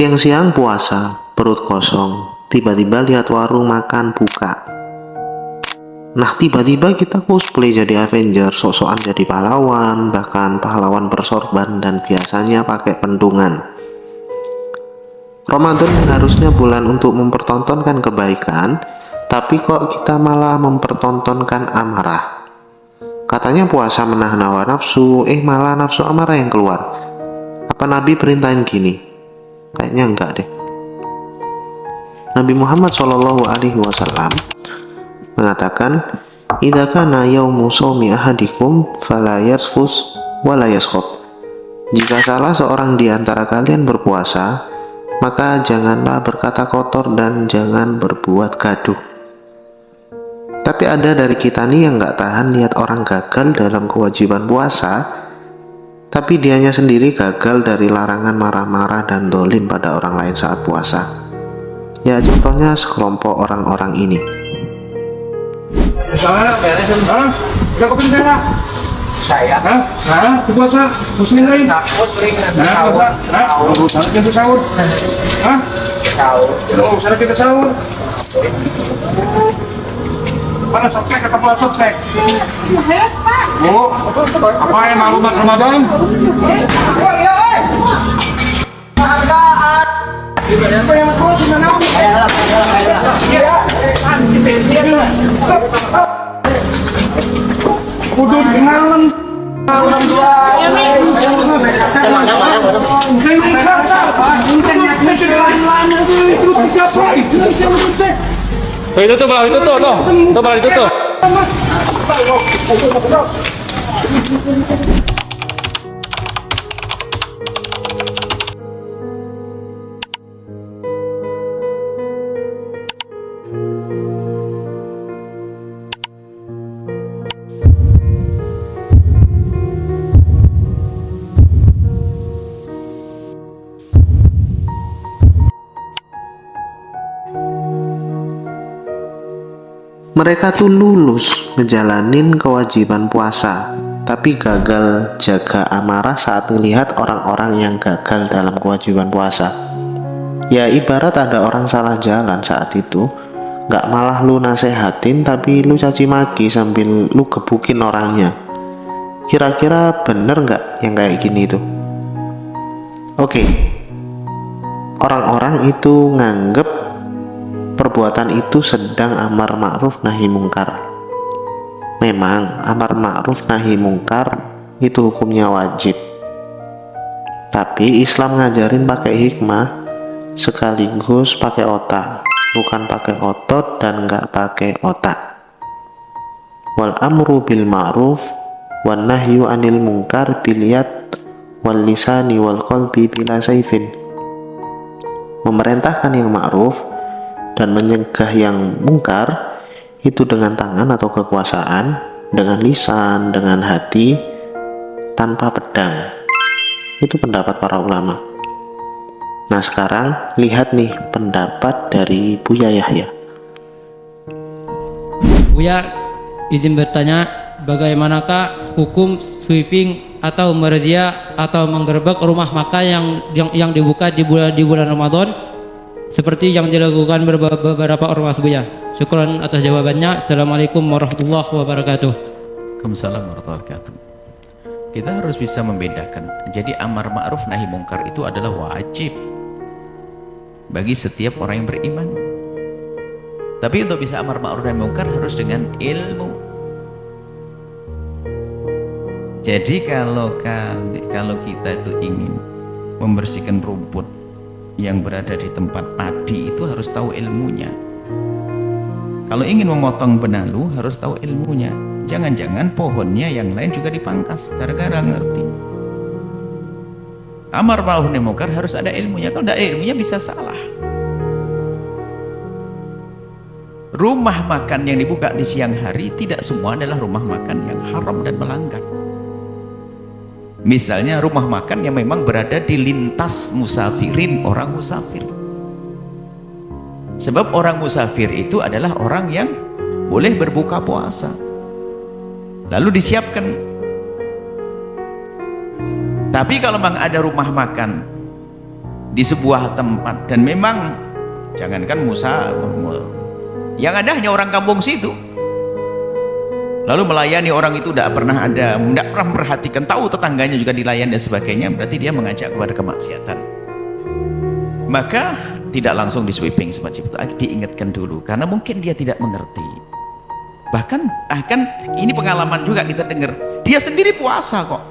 Siang-siang puasa, perut kosong, tiba-tiba lihat warung makan buka. Nah, tiba-tiba kita cosplay jadi Avenger, sok-sokan jadi pahlawan, bahkan pahlawan bersorban dan biasanya pakai pendungan. Ramadan harusnya bulan untuk mempertontonkan kebaikan, tapi kok kita malah mempertontonkan amarah. Katanya puasa menahan hawa nafsu, malah nafsu amarah yang keluar. Apa Nabi perintahin gini? Kayaknya enggak deh. Nabi Muhammad SAW mengatakan, "Idza kana yaumu shaumi ahadikum fala yarfus wa la yaskhab." Jika salah seorang di antara kalian berpuasa, maka janganlah berkata kotor dan jangan berbuat gaduh. Tapi ada dari kita nih yang nggak tahan lihat orang gagal dalam kewajiban puasa, tapi dianya sendiri gagal dari larangan marah-marah dan dolim pada orang lain saat puasa. Ya, contohnya sekelompok orang-orang ini. Udah kopi saya? Saya? Hah? Puasa? Muslim lain? Muslim. Sana kita sahur? Hah? Sahur. Sana kita sahur? Mana soplek atau buat soplek? Oh, apa yang maklumat Ramadan? Udah kenalan. Itu tuh bang, itu tuh bang, itu tuh. Mereka tuh lulus ngejalanin kewajiban puasa, tapi gagal jaga amarah saat melihat orang-orang yang gagal dalam kewajiban puasa. Ya ibarat ada orang salah jalan saat itu, gak malah lu nasehatin tapi lu caci maki sambil lu gebukin orangnya. Kira-kira bener gak yang kayak gini tuh? Oke, orang-orang itu nganggep perbuatan itu sedang amar ma'ruf nahi mungkar. Memang amar ma'ruf nahi mungkar itu hukumnya wajib. Tapi Islam ngajarin pakai hikmah sekaligus pakai otak, bukan pakai otot dan nggak pakai otak. Wal amru bil ma'ruf wan nahyu anil mungkar bil yad wal lisani wal qalbi bila saifin. Memerintahkan yang ma'ruf dan mencegah yang mungkar itu dengan tangan atau kekuasaan, dengan lisan, dengan hati, tanpa pedang. Itu pendapat para ulama. Nah sekarang lihat nih pendapat dari Buya Yahya. Buya izin bertanya, bagaimanakah hukum sweeping atau merazia atau menggerebek rumah makan yang dibuka di bulan Ramadan seperti yang dilakukan beberapa ormas Buya? Syukran atas jawabannya. Assalamualaikum warahmatullahi wabarakatuh. Waalaikumsalam warahmatullahi wabarakatuh. Kita harus bisa membedakan. Jadi amar ma'ruf nahi mungkar itu adalah wajib bagi setiap orang yang beriman. Tapi untuk bisa amar ma'ruf nahi mungkar harus dengan ilmu. Jadi kalau kita itu ingin membersihkan rumput yang berada di tempat padi itu harus tahu ilmunya. Kalau ingin memotong benalu harus tahu ilmunya. Jangan-jangan pohonnya yang lain juga dipangkas gara-gara ngerti. Amar ma'ruf nahi mungkar harus ada ilmunya. Kalau tidak ada ilmunya bisa salah. Rumah makan yang dibuka di siang hari tidak semua adalah rumah makan yang haram dan melanggar. Misalnya rumah makan yang memang berada di lintas musafirin, orang musafir. Sebab orang musafir itu adalah orang yang boleh berbuka puasa. Lalu disiapkan. Tapi kalau memang ada rumah makan di sebuah tempat, dan memang jangankan Musa, yang ada hanya orang kampung situ, lalu melayani orang itu tidak pernah memperhatikan, tahu tetangganya juga dilayani dan sebagainya, berarti dia mengajak kepada kemaksiatan. Maka tidak langsung di sweeping semacam itu, diingatkan dulu, karena mungkin dia tidak mengerti. Bahkan ini pengalaman juga kita dengar, dia sendiri puasa kok,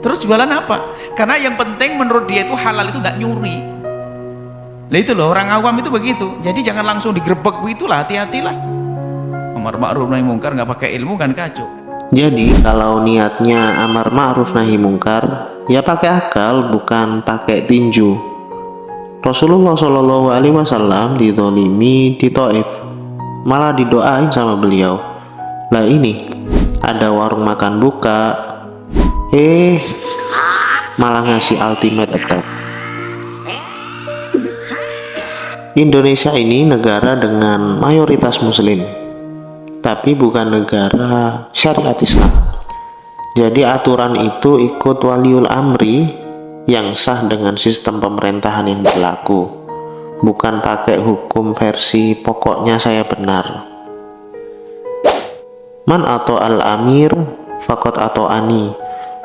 terus jualan apa? Karena yang penting menurut dia itu halal, itu nggak nyuri. Nah itu loh, orang awam itu begitu. Jadi jangan langsung digerebek begitulah, hati-hatilah. Amar ma'ruf nahi mungkar nggak pakai ilmu kan kacau. Jadi kalau niatnya amar ma'ruf nahi mungkar, ya pakai akal, bukan pakai tinju. Rasulullah Shallallahu Alaihi Wasallam dizolimi di Taif, malah didoain sama beliau. Lah ini ada warung makan buka, malah ngasih ultimate attack. Indonesia ini negara dengan mayoritas muslim, tapi bukan negara syariat Islam. Jadi aturan itu ikut waliul amri yang sah dengan sistem pemerintahan yang berlaku, bukan pakai hukum versi pokoknya saya benar. Man atau al-amir fakot atau ani,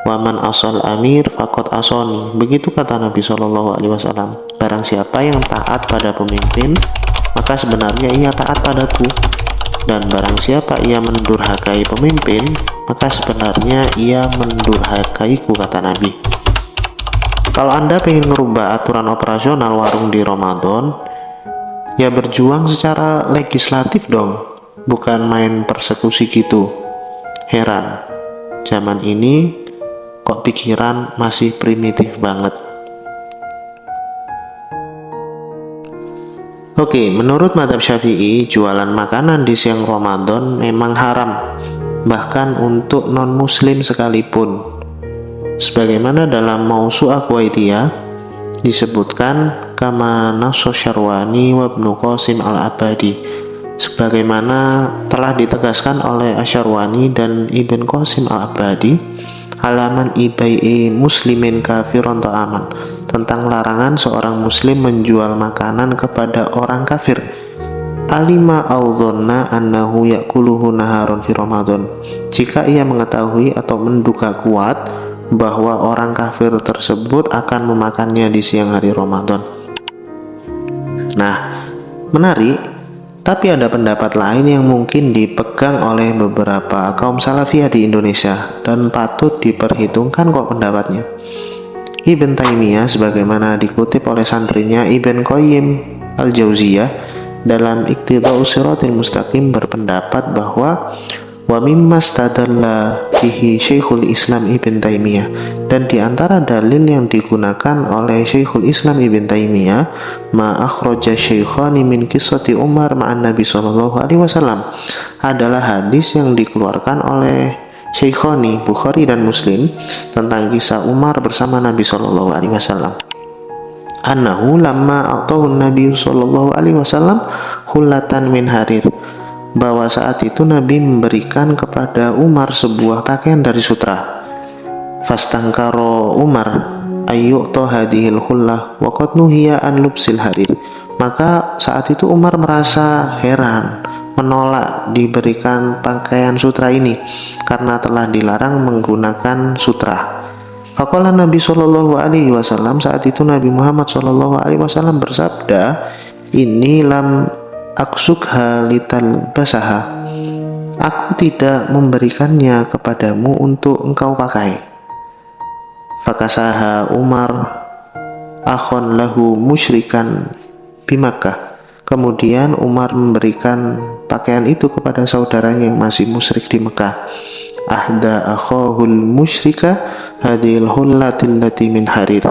waman asal amir fakot asoni. Begitu kata Nabi Shallallahu Alaihi Wasallam. Barang siapa yang taat pada pemimpin, maka sebenarnya ia taat padaku. Dan barang siapa ia mendurhakai pemimpin, maka sebenarnya ia mendurhakaiku, kata Nabi. Kalau Anda pengen merubah aturan operasional warung di Ramadan, ya berjuang secara legislatif dong, bukan main persekusi gitu. Heran, zaman ini kok pikiran masih primitif banget. Oke, menurut mazhab Syafi'i, jualan makanan di siang Ramadan memang haram, bahkan untuk non-muslim sekalipun. Sebagaimana dalam Mausu'ah Kuwaitiyah disebutkan kama nafsu Syarwani wa Ibnu Qasim al-Abadi, sebagaimana telah ditegaskan oleh Asyarwani dan Ibn Qasim al-Abadi halaman ibai'i muslimin kafiron ta'aman, tentang larangan seorang muslim menjual makanan kepada orang kafir. Alima audhonna annahu yakuluhu naharon fi Ramadan, jika ia mengetahui atau menduga kuat bahwa orang kafir tersebut akan memakannya di siang hari Ramadan. Nah, menarik, tapi ada pendapat lain yang mungkin dipegang oleh beberapa kaum salafiyah di Indonesia dan patut diperhitungkan kok pendapatnya. Ibn Taimiyah sebagaimana dikutip oleh santrinya Ibn Qayyim al-Jauziyah dalam Iqtida'us Shiratal Mustaqim berpendapat bahwa wa mimma stadalla bihi Syekhul Islam Ibn Taimiyah, dan di antara dalil yang digunakan oleh Syekhul Islam Ibn Taimiyah ma akhraja Syekhani min qissati Umar ma'an Nabi sallallahu alaihi wasallam, adalah hadis yang dikeluarkan oleh Syekhani Bukhari dan Muslim tentang kisah Umar bersama Nabi sallallahu alaihi wasallam. Annahu lamma atahu Nabi sallallahu alaihi wasallam khullatan min harir, bahwa saat itu Nabi memberikan kepada Umar sebuah pakaian dari sutra. Fastangkaro Umar ayyu'ta hadhil khullah wa qad nuhiya an lubsil harir, maka saat itu Umar merasa heran, menolak diberikan pakaian sutra ini karena telah dilarang menggunakan sutra. Faqala Nabi sallallahu alaihi wasallam, saat itu Nabi Muhammad sallallahu alaihi wasallam bersabda, ini lam aksukha lital basaha, aku tidak memberikannya kepadamu untuk engkau pakai. Fakasaha Umar akhon lahu musyrikan di Makkah, kemudian Umar memberikan pakaian itu kepada saudaranya yang masih musyrik di Mekah. Ahda akhahul musyrika hadhil hullatil lati min harir,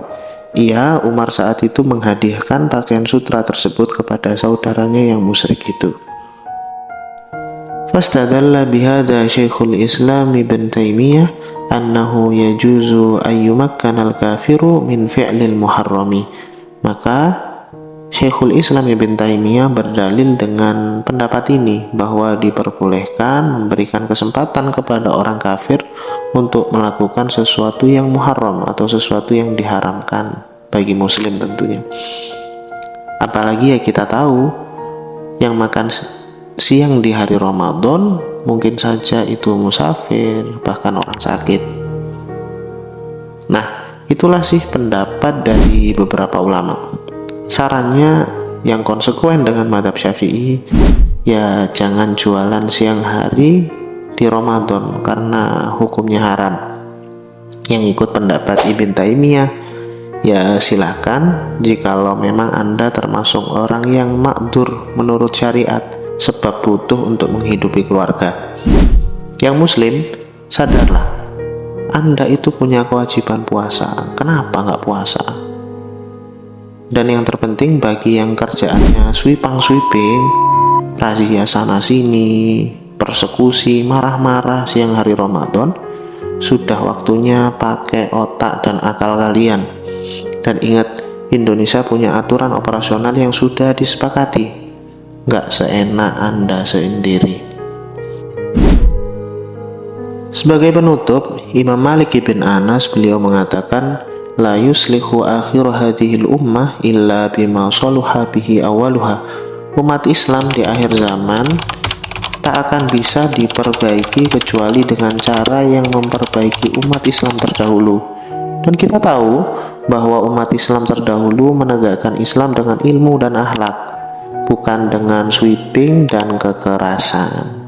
Umar saat itu menghadiahkan pakaian sutra tersebut kepada saudaranya yang musyrik itu. Fastadalla bihadza Syekhul Islam Ibn Taimiyah annahu yajuzu ayyumakkana al-kafiru min fi'lil muharrami. Maka Syekhul Islam Ibn Taimiyah berdalil dengan pendapat ini bahwa diperbolehkan memberikan kesempatan kepada orang kafir untuk melakukan sesuatu yang muharram atau sesuatu yang diharamkan bagi muslim tentunya. Apalagi ya kita tahu yang makan siang di hari Ramadan mungkin saja itu musafir, bahkan orang sakit. Nah, itulah sih pendapat dari beberapa ulama. Sarannya yang konsekuen dengan mazhab Syafi'i, ya jangan jualan siang hari di Ramadan karena hukumnya haram. Yang ikut pendapat Ibn Taimiyah, ya silahkan jikalau memang Anda termasuk orang yang makdur menurut syariat sebab butuh untuk menghidupi keluarga. Yang muslim, sadarlah, Anda itu punya kewajiban puasa, kenapa nggak puasa? Dan yang terpenting bagi yang kerjaannya sweeping, razia sana sini, persekusi, marah-marah siang hari Ramadan, sudah waktunya pakai otak dan akal kalian. Dan ingat, Indonesia punya aturan operasional yang sudah disepakati, nggak seenak Anda sendiri. Sebagai penutup, Imam Malik ibn Anas beliau mengatakan, la yuslihu akhir hadhil ummah illa bima saluha bihi awaluha. Umat Islam di akhir zaman tak akan bisa diperbaiki kecuali dengan cara yang memperbaiki umat Islam terdahulu. Dan kita tahu bahwa umat Islam terdahulu menegakkan Islam dengan ilmu dan akhlak, bukan dengan sweeping dan kekerasan.